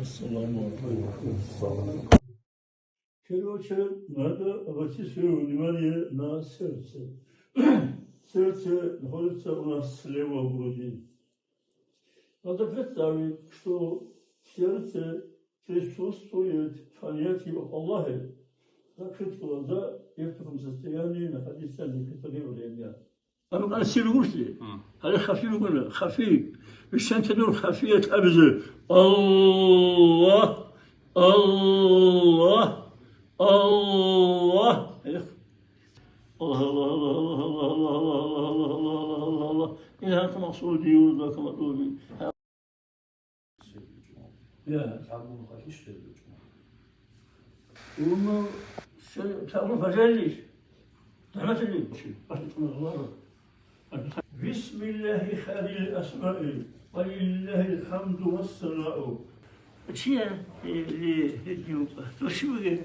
Assalamu alaikum. Kierocie надо обойти свое внимание на сердце. Сердце находится у нас слева в груди. Надо представить, что в сердце присутствует понятие Аллаха. Закрыть глаза и в таком состоянии находиться некоторое время. أنا أسير قرتي هذا خفيف قلنا خفيف مشان تدور خفية أبزر الله الله الله الله الله الله الله الله الله الله الله الله إن هذا مقصودي وذاك مطلوبي يا وما تعرف أجلس تعرف أجلس بسم الله خير الأسماء ولله الحمد والثناء. چیه؟ وش بگه؟